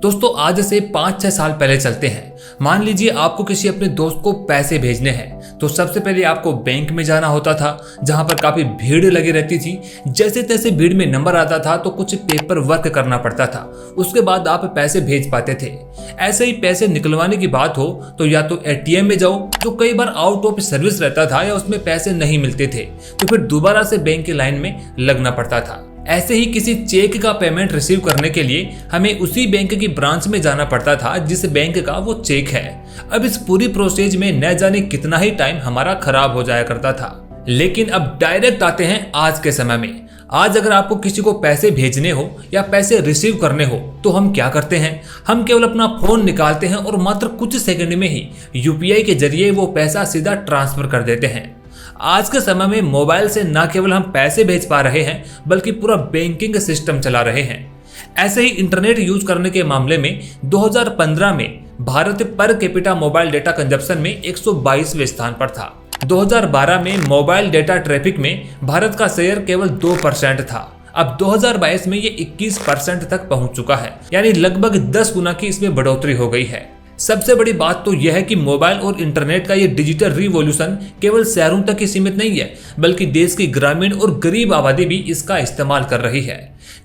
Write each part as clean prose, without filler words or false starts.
दोस्तों आज से 5-6 साल पहले चलते हैं। मान लीजिए आपको किसी अपने दोस्त को पैसे भेजने हैं तो सबसे पहले आपको बैंक में जाना होता था, जहां पर काफी भीड़ लगी रहती थी। जैसे तैसे भीड़ में नंबर आता था तो कुछ पेपर वर्क करना पड़ता था, उसके बाद आप पैसे भेज पाते थे। ऐसे ही पैसे निकलवाने की बात हो तो या तो एटीएम में जाओ जो कई बार आउट ऑफ सर्विस रहता था, या उसमें पैसे नहीं मिलते थे तो फिर दोबारा से बैंक की लाइन में लगना पड़ता था। ऐसे ही किसी चेक का पेमेंट रिसीव करने के लिए हमें उसी बैंक की ब्रांच में जाना पड़ता था जिस बैंक का वो चेक है। अब इस पूरी प्रोसेस में न जाने कितना ही टाइम हमारा खराब हो जाया करता था। लेकिन अब डायरेक्ट आते हैं आज के समय में। आज अगर आपको किसी को पैसे भेजने हो या पैसे रिसीव करने हो तो हम क्या करते हैं, हम केवल अपना फोन निकालते हैं और मात्र कुछ सेकंड में ही यूपीआई के जरिए वो पैसा सीधा ट्रांसफर कर देते हैं। आज के समय में मोबाइल से न केवल हम पैसे भेज पा रहे हैं बल्कि पूरा बैंकिंग सिस्टम चला रहे हैं। ऐसे ही इंटरनेट यूज करने के मामले में 2015 में Bharat per capita mobile data consumption में 122वें स्थान पर था। 2012 में मोबाइल डेटा ट्रैफिक में भारत का शेयर केवल 2% था। अब 2022 में ये 21% तक पहुंच चुका है, यानी लगभग 10 गुना की इसमें बढ़ोतरी हो गई है। सबसे बड़ी बात तो यह है कि मोबाइल और इंटरनेट का ये डिजिटल रिवॉल्यूशन केवल शहरों तक ही सीमित नहीं है, बल्कि देश की ग्रामीण और गरीब आबादी भी इसका इस्तेमाल कर रही है।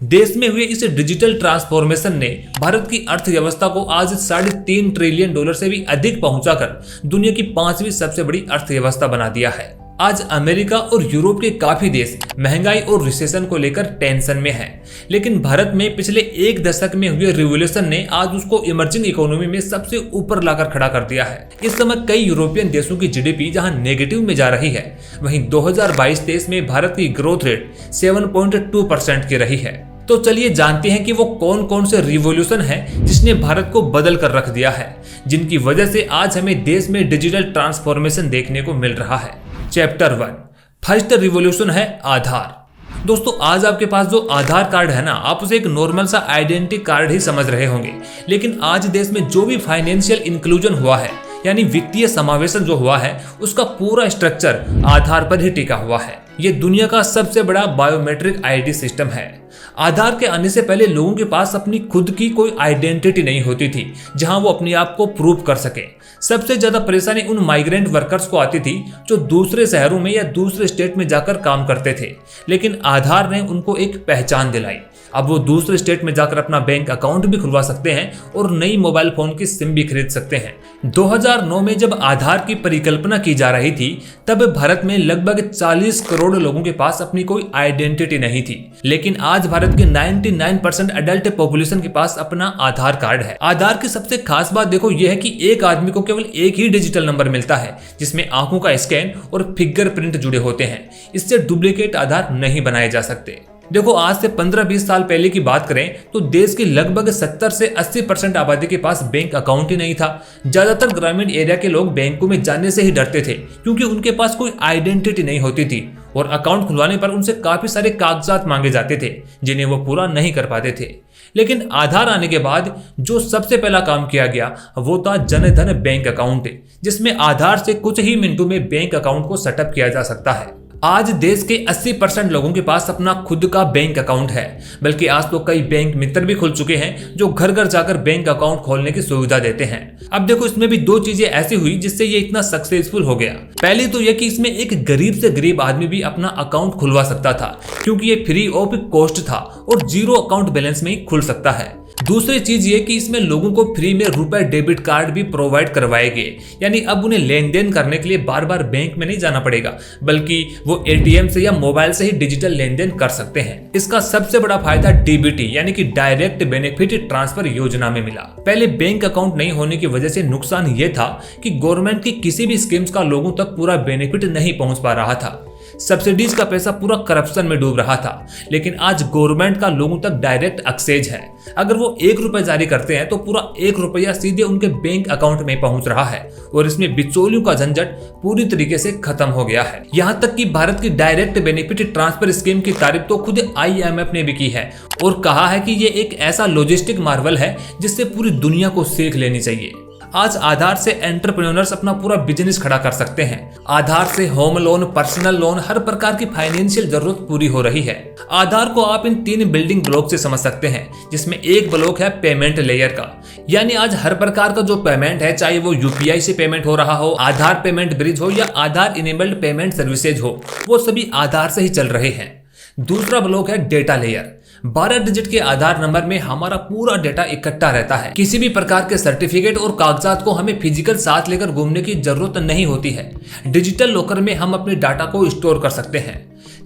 देश में हुए इस डिजिटल ट्रांसफॉर्मेशन ने भारत की अर्थव्यवस्था को आज $3.5 ट्रिलियन से भी अधिक पहुंचाकर दुनिया की 5वीं सबसे बड़ी अर्थव्यवस्था बना दिया है। आज अमेरिका और यूरोप के काफी देश महंगाई और रिसेशन को लेकर टेंशन में हैं, लेकिन भारत में पिछले एक दशक में हुए रिवॉल्यूशन ने आज उसको इमर्जिंग इकोनॉमी में सबसे ऊपर लाकर खड़ा कर दिया है। इस समय कई यूरोपियन देशों की जीडीपी जहां नेगेटिव में जा रही है, वहीं 2022-23 में भारत की ग्रोथ रेट 7.2% की रही है। तो चलिए जानते हैं कि वो कौन कौन से रिवॉल्यूशन है जिसने भारत को बदल कर रख दिया है, जिनकी वजह से आज हमें देश में डिजिटल ट्रांसफॉर्मेशन देखने को मिल रहा है। चैप्टर 1, फर्स्ट रिवॉल्यूशन है आधार। दोस्तों आज आपके पास जो आधार कार्ड है ना, आप उसे एक नॉर्मल सा आइडेंटिटी कार्ड ही समझ रहे होंगे, लेकिन आज देश में जो भी फाइनेंशियल इंक्लूजन हुआ है, यानी वित्तीय समावेशन जो हुआ है, उसका पूरा स्ट्रक्चर आधार पर ही टिका हुआ है। ये दुनिया का सबसे बड़ा बायोमेट्रिक आईडी सिस्टम है। आधार के आने से पहले लोगों के पास अपनी खुद की कोई आइडेंटिटी नहीं होती थी जहां वो अपने आप को प्रूव कर सके। सबसे ज्यादा परेशानी उन माइग्रेंट वर्कर्स को आती थी जो दूसरे शहरों में या दूसरे स्टेट में जाकर काम करते थे, लेकिन आधार ने उनको एक पहचान दिलाई। अब वो दूसरे स्टेट में जाकर अपना बैंक अकाउंट भी खुलवा सकते हैं और नई मोबाइल फोन की सिम भी खरीद सकते हैं। 2009 में जब आधार की परिकल्पना की जा रही थी तब भारत में लगभग 40 करोड़ लोगों के पास अपनी कोई आइडेंटिटी नहीं थी, लेकिन आज भारत के 99% अडल्ट पॉपुलेशन के पास अपना आधार कार्ड है। आधार की सबसे खास बात देखो यह है कि एक आदमी को केवल एक ही डिजिटल नंबर मिलता है जिसमें आंखों का स्कैन और फिंगरप्रिंट जुड़े होते हैं। इससे डुप्लीकेट आधार नहीं बनाए जा सकते। देखो आज से 15-20 साल पहले की बात करें तो देश की लगभग 70 से 80% आबादी के पास बैंक अकाउंट ही नहीं था। ज्यादातर ग्रामीण एरिया के लोग बैंकों में जाने से ही डरते थे क्योंकि उनके पास कोई आइडेंटिटी नहीं होती थी और अकाउंट खुलवाने पर उनसे काफी सारे कागजात मांगे जाते थे जिन्हें वो पूरा नहीं कर पाते थे। लेकिन आधार आने के बाद जो सबसे पहला काम किया गया वो था जन धन बैंक अकाउंट, जिसमें आधार से कुछ ही मिनटों में बैंक अकाउंट को सेटअप किया जा सकता है। आज देश के 80% लोगों के पास अपना खुद का बैंक अकाउंट है, बल्कि आज तो कई बैंक मित्र भी खुल चुके हैं जो घर घर जाकर बैंक अकाउंट खोलने की सुविधा देते हैं। अब देखो इसमें भी दो चीजें ऐसी हुई जिससे ये इतना सक्सेसफुल हो गया। पहली तो यह कि इसमें एक गरीब से गरीब आदमी भी अपना अकाउंट खुलवा सकता था क्योंकि ये फ्री ऑफ कॉस्ट था और जीरो अकाउंट बैलेंस में ही खुल सकता है। दूसरी चीज ये कि इसमें लोगों को फ्री में रुपए डेबिट कार्ड भी प्रोवाइड करवाए गए, यानी अब उन्हें लेन देन करने के लिए बार बार बैंक में नहीं जाना पड़ेगा, बल्कि वो एटीएम से या मोबाइल से ही डिजिटल लेन देन कर सकते हैं। इसका सबसे बड़ा फायदा डीबीटी यानी कि डायरेक्ट बेनिफिट ट्रांसफर योजना में मिला। पहले बैंक अकाउंट नहीं होने की वजह से नुकसान ये था कि गवर्नमेंट की किसी भी स्कीम्स का लोगों तक पूरा बेनिफिट नहीं पहुंच पा रहा था। सब्सिडीज का पैसा पूरा करप्शन में डूब रहा था, लेकिन आज गवर्नमेंट का लोगों तक डायरेक्ट एक्सेस है। अगर वो ₹1 जारी करते हैं तो पूरा ₹1 सीधे उनके बैंक अकाउंट में पहुंच रहा है और इसमें बिचौलियों का झंझट पूरी तरीके से खत्म हो गया है। यहाँ तक कि भारत की डायरेक्ट बेनिफिट ट्रांसफर स्कीम की तारीफ तो खुद IMF ने भी की है और कहा है कि ये एक ऐसा लॉजिस्टिक मार्वल है जिससे पूरी दुनिया को सीख लेनी चाहिए। आज आधार से एंटरप्रेन्योर्स अपना पूरा बिजनेस खड़ा कर सकते हैं। आधार से होम लोन, पर्सनल लोन, हर प्रकार की फाइनेंशियल जरूरत पूरी हो रही है। आधार को आप इन 3 बिल्डिंग ब्लॉक से समझ सकते हैं, जिसमें एक ब्लॉक है पेमेंट लेयर का। यानी आज हर प्रकार का जो पेमेंट है, चाहे वो यूपीआई से पेमेंट हो रहा हो, आधार पेमेंट ब्रिज हो या आधार इनेबल्ड पेमेंट सर्विसेज हो, वो सभी आधार से ही चल रहे हैं। दूसरा ब्लॉक है डेटा लेयर। 12 डिजिट के आधार नंबर में हमारा पूरा डेटा इकट्ठा रहता है। किसी भी प्रकार के सर्टिफिकेट और कागजात को हमें फिजिकल साथ लेकर घूमने की जरूरत नहीं होती है। डिजिटल लॉकर में हम अपने डाटा को स्टोर कर सकते हैं।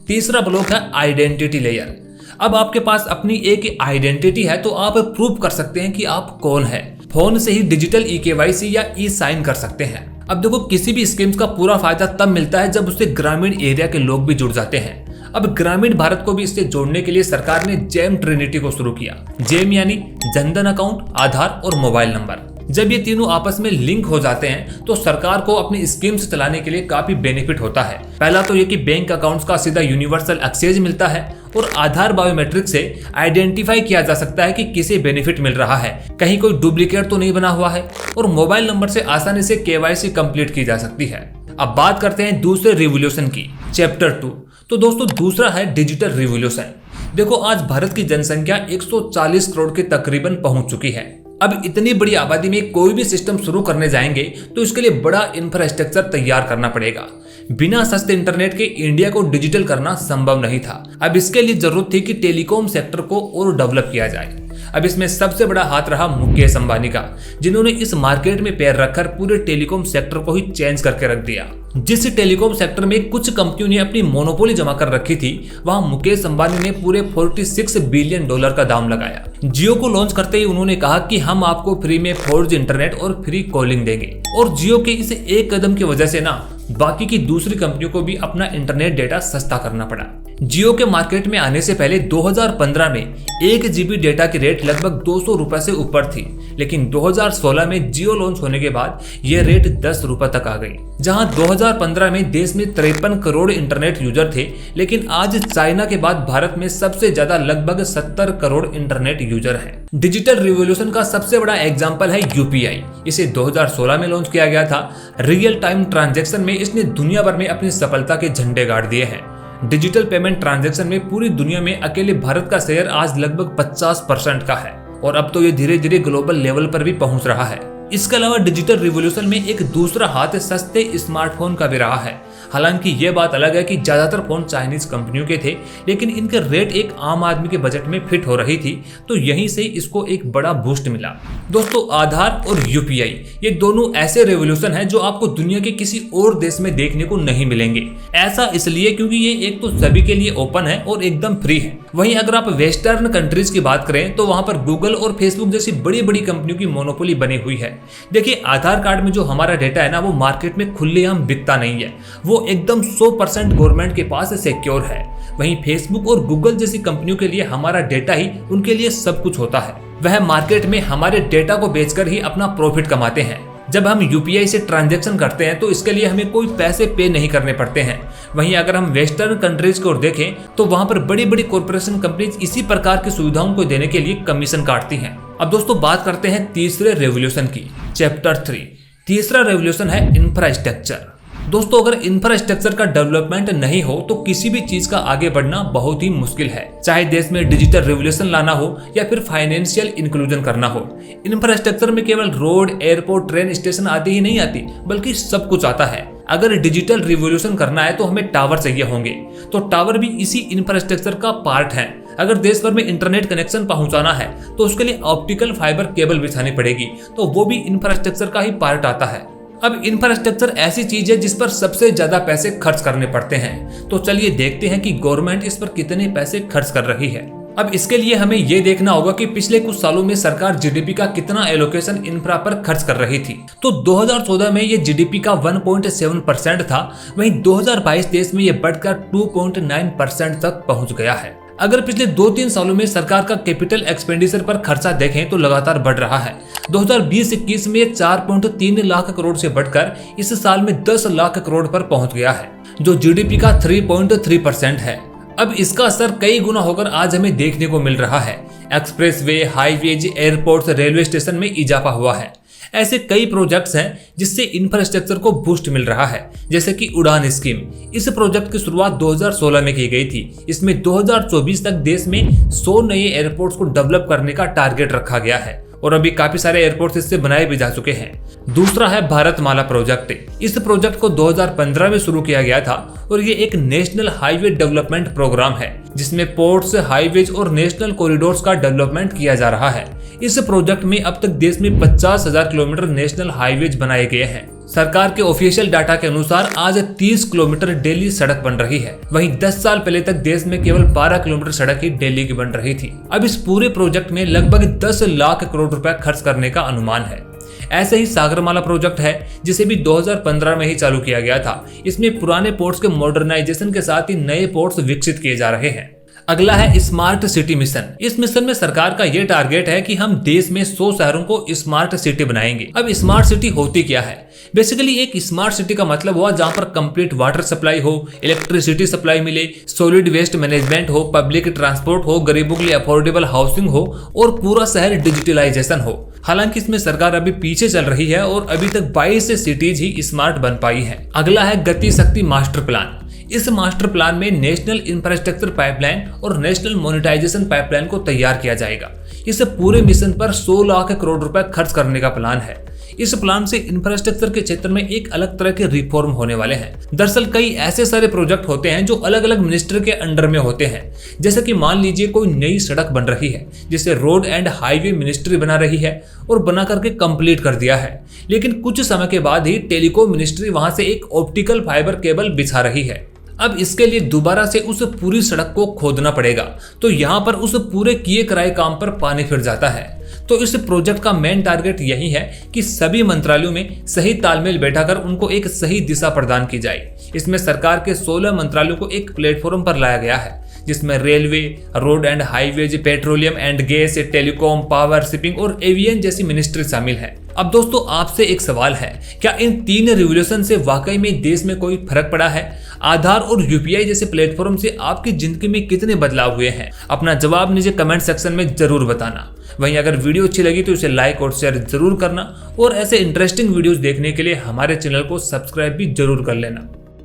तीसरा ब्लॉक है आइडेंटिटी लेयर। अब आपके पास अपनी एक आइडेंटिटी है तो आप प्रूव कर सकते हैं कि आप कौन है। फोन से ही डिजिटल ई-केवाईसी या ई साइन कर सकते हैं। अब देखो, किसी भी स्कीम्स का पूरा फायदा तब मिलता है जब उससे ग्रामीण एरिया के लोग भी जुड़ जाते हैं। अब ग्रामीण भारत को भी इससे जोड़ने के लिए सरकार ने जेम ट्रिनिटी को शुरू किया। जेम यानी जनधन अकाउंट, आधार और मोबाइल नंबर। जब ये तीनों आपस में लिंक हो जाते हैं तो सरकार को अपनी स्कीम्स चलाने के लिए काफी बेनिफिट होता है। पहला तो ये कि बैंक अकाउंट्स का सीधा यूनिवर्सल एक्सेस मिलता है और आधार बायोमेट्रिक से आइडेंटिफाई किया जा सकता है कि किसे बेनिफिट मिल रहा है, कहीं कोई डुप्लीकेट तो नहीं बना हुआ है, और मोबाइल नंबर से आसानी से केवाईसी कंप्लीट की जा सकती है। अब बात करते हैं दूसरे रिवॉल्यूशन की, चैप्टर 2। तो दोस्तों, दूसरा है डिजिटल रिवॉल्यूशन। देखो, आज भारत की जनसंख्या 140 करोड़ के तकरीबन पहुंच चुकी है। अब इतनी बड़ी आबादी में कोई भी सिस्टम शुरू करने जाएंगे तो इसके लिए बड़ा इंफ्रास्ट्रक्चर तैयार करना पड़ेगा। बिना सस्ते इंटरनेट के इंडिया को डिजिटल करना संभव नहीं था। अब इसके लिए जरूरत थी कि टेलीकॉम सेक्टर को और डेवलप किया जाए। अब इसमें सबसे बड़ा हाथ रहा मुकेश अंबानी का, जिन्होंने इस मार्केट में पैर रखकर पूरे टेलीकॉम सेक्टर को ही चेंज करके रख दिया। जिस टेलीकॉम सेक्टर में कुछ कंपनियों ने अपनी मोनोपोली जमा कर रखी थी, वहां मुकेश अंबानी ने पूरे $46 बिलियन का दाम लगाया। जियो को लॉन्च करते ही उन्होंने कहा कि हम आपको फ्री में 4G इंटरनेट और फ्री कॉलिंग देंगे। और जियो के इस एक कदम की वजह से ना बाकी की दूसरी कंपनियों को भी अपना इंटरनेट डेटा सस्ता करना पड़ा। जियो के मार्केट में आने से पहले 2015 में 1 GB डेटा की रेट लगभग 200 रुपए से ऊपर थी, लेकिन 2016 में जियो लॉन्च होने के बाद ये रेट 10 रुपए तक आ गई। जहां 2015 में देश में 53 करोड़ इंटरनेट यूजर थे, लेकिन आज चाइना के बाद भारत में सबसे ज्यादा लगभग 70 करोड़ इंटरनेट यूजर हैं। डिजिटल रिवॉल्यूशन का सबसे बड़ा एग्जाम्पल है यूपीआई। इसे 2016 में लॉन्च किया गया था। रियल टाइम ट्रांजैक्शन में इसने दुनिया भर में अपनी सफलता के झंडे गाड़ दिए हैं। डिजिटल पेमेंट ट्रांजैक्शन में पूरी दुनिया में अकेले भारत का शेयर आज लगभग 50% का है और अब तो ये धीरे धीरे ग्लोबल लेवल पर भी पहुंच रहा है। इसके अलावा डिजिटल रिवॉल्यूशन में एक दूसरा हाथ सस्ते स्मार्टफोन का भी रहा है। हालांकि ये बात अलग है कि ज्यादातर फोन चाइनीज कंपनियों के थे, लेकिन इनके रेट एक आम आदमी के बजट में फिट हो रही थी, तो यहीं से इसको एक बड़ा बूस्ट मिला। दोस्तों, आधार और यूपीआई ये दोनों ऐसे रेवोल्यूशन हैं जो आपको दुनिया के किसी और देश में देखने को नहीं मिलेंगे। ऐसा इसलिए क्योंकि ये एक तो सभी के लिए ओपन है और एकदम फ्री है। वहीं अगर आप वेस्टर्न कंट्रीज की बात करें तो वहां पर गूगल और फेसबुक जैसी बड़ी बड़ी कंपनियों की मोनोपोली बनी हुई है। देखिए, आधार कार्ड में जो हमारा डेटा है ना, वो मार्केट में खुलेआम बिकता नहीं है, वो एकदम 100% गवर्नमेंट के पास सिक्योर है। वहीं फेसबुक और गूगल जैसी कंपनियों के लिए हमारा डेटा ही उनके लिए सब कुछ होता है। वह मार्केट में हमारे डेटा को बेचकर ही अपना प्रॉफिट कमाते हैं। जब हम यूपीआई से ट्रांजैक्शन करते हैं तो इसके लिए हमें कोई पैसे पे नहीं करने पड़ते हैं। वहीं अगर हम वेस्टर्न कंट्रीज की ओर देखें तो वहां पर बड़ी बड़ी कॉर्पोरेशन कंपनीज इसी प्रकार की सुविधाओं को देने के लिए कमीशन काटती हैं। अब दोस्तों, बात करते हैं तीसरे रेवोल्यूशन की, चैप्टर 3। तीसरा रेवोल्यूशन है इंफ्रास्ट्रक्चर। दोस्तों, अगर इंफ्रास्ट्रक्चर का डेवलपमेंट नहीं हो तो किसी भी चीज का आगे बढ़ना बहुत ही मुश्किल है। चाहे देश में डिजिटल रिवॉल्यूशन लाना हो या फिर फाइनेंशियल इंक्लूजन करना हो, इंफ्रास्ट्रक्चर में केवल रोड, एयरपोर्ट, ट्रेन स्टेशन आदि ही नहीं आती, बल्कि सब कुछ आता है। अगर डिजिटल रिवॉल्यूशन करना है तो हमें टावर चाहिए होंगे, तो टावर भी इसी इंफ्रास्ट्रक्चर का पार्ट है। अगर देश भर में इंटरनेट कनेक्शन पहुंचाना है तो उसके लिए ऑप्टिकल फाइबर केबल बिछानी पड़ेगी, तो वो भी इंफ्रास्ट्रक्चर का ही पार्ट आता है। अब इंफ्रास्ट्रक्चर ऐसी चीज है जिस पर सबसे ज्यादा पैसे खर्च करने पड़ते हैं, तो चलिए देखते हैं कि गवर्नमेंट इस पर कितने पैसे खर्च कर रही है। अब इसके लिए हमें ये देखना होगा कि पिछले कुछ सालों में सरकार जीडीपी का कितना एलोकेशन इंफ्रा पर खर्च कर रही थी। तो 2014 में ये जीडीपी का 1.7% था, वहीं 2022 तेईस में ये बढ़कर 2.9% तक पहुंच गया है। अगर पिछले 2-3 सालों में सरकार का कैपिटल एक्सपेंडिचर पर खर्चा देखें तो लगातार बढ़ रहा है। 2020-21 में 4.3 लाख करोड़ से बढ़कर इस साल में 10 लाख करोड़ पर पहुंच गया है, जो जीडीपी का 3.3% है। अब इसका असर कई गुना होकर आज हमें देखने को मिल रहा है। Expressway, highways, airports, railway station में इजाफा हुआ है। ऐसे कई प्रोजेक्ट्स हैं जिससे इंफ्रास्ट्रक्चर को बूस्ट मिल रहा है, जैसे कि उड़ान स्कीम। इस प्रोजेक्ट की शुरुआत 2016 में की गई थी। इसमें 2024 तक देश में 100 नए एयरपोर्ट्स को डेवलप करने का टारगेट रखा गया है और अभी काफी सारे एयरपोर्ट्स इससे बनाए भी जा चुके हैं। दूसरा है भारतमाला प्रोजेक्ट। इस प्रोजेक्ट को 2015 में शुरू किया गया था और ये एक नेशनल हाईवे डेवलपमेंट प्रोग्राम है जिसमें पोर्ट्स, हाईवेज और नेशनल कॉरिडोर्स का डेवलपमेंट किया जा रहा है। इस प्रोजेक्ट में अब तक देश में 50,000 किलोमीटर नेशनल हाईवेज बनाए गए हैं। सरकार के ऑफिशियल डाटा के अनुसार आज 30 किलोमीटर डेली सड़क बन रही है। वहीं 10 साल पहले तक देश में केवल 12 किलोमीटर सड़क ही डेली की बन रही थी। अब इस पूरे प्रोजेक्ट में लगभग 10 लाख करोड़ रुपए खर्च करने का अनुमान है। ऐसे ही सागरमाला प्रोजेक्ट है जिसे भी 2015 में ही चालू किया गया था। इसमें पुराने पोर्ट्स के मॉडर्नाइजेशन के साथ ही नए पोर्ट्स विकसित किए जा रहे हैं। अगला है स्मार्ट सिटी मिशन। इस मिशन में सरकार का ये टारगेट है कि हम देश में 100 शहरों को स्मार्ट सिटी बनाएंगे। अब स्मार्ट सिटी होती क्या है? बेसिकली एक स्मार्ट सिटी का मतलब हुआ जहां पर कंप्लीट वाटर सप्लाई हो, इलेक्ट्रिसिटी सप्लाई मिले, सॉलिड वेस्ट मैनेजमेंट हो, पब्लिक ट्रांसपोर्ट हो, गरीबों के लिए अफोर्डेबल हाउसिंग हो और पूरा शहर डिजिटलाइजेशन हो। हालांकि इसमें सरकार अभी पीछे चल रही है और अभी तक 22 सिटीज ही स्मार्ट बन पाई है। अगला है गति शक्ति मास्टर प्लान। इस मास्टर प्लान में नेशनल इंफ्रास्ट्रक्चर पाइपलाइन और नेशनल मोनेटाइजेशन पाइपलाइन को तैयार किया जाएगा। इस पूरे मिशन पर 100 लाख करोड़ रुपए खर्च करने का प्लान है। इस प्लान से इंफ्रास्ट्रक्चर के क्षेत्र में एक अलग तरह के रिफॉर्म होने वाले हैं। दरअसल कई ऐसे सारे प्रोजेक्ट होते हैं जो अलग अलग मिनिस्टर के अंडर में होते हैं। जैसे कि मान लीजिए कोई नई सड़क बन रही है जिसे रोड एंड हाईवे मिनिस्ट्री बना रही है और बना करके कंप्लीट कर दिया है, लेकिन कुछ समय के बाद ही टेलीकॉम मिनिस्ट्री वहां से एक ऑप्टिकल फाइबर केबल बिछा रही है। अब इसके लिए दोबारा से उस पूरी सड़क को खोदना पड़ेगा, तो यहाँ पर उस पूरे किए कराए काम पर पानी फिर जाता है। तो इस प्रोजेक्ट का मेन टारगेट यही है कि सभी मंत्रालयों में सही तालमेल बैठाकर उनको एक सही दिशा प्रदान की जाए। इसमें सरकार के 16 मंत्रालयों को एक प्लेटफॉर्म पर लाया गया है जिसमें railway, road and highways, petroleum and gas, telecom, power, shipping और एवियन जैसी मिनिस्ट्री शामिल है। अब दोस्तों आपसे एक सवाल है, क्या इन 3 रिवोल्यूशन से वाकई में देश में कोई फर्क पड़ा है? आधार और यूपीआई जैसे प्लेटफॉर्म से आपकी जिंदगी में कितने बदलाव हुए हैं? अपना जवाब नीचे कमेंट सेक्शन में जरूर बताना। वहीं अगर वीडियो अच्छी लगी तो इसे लाइक और शेयर जरूर करना और ऐसे इंटरेस्टिंग वीडियोस देखने के लिए हमारे चैनल को सब्सक्राइब भी जरूर कर लेना।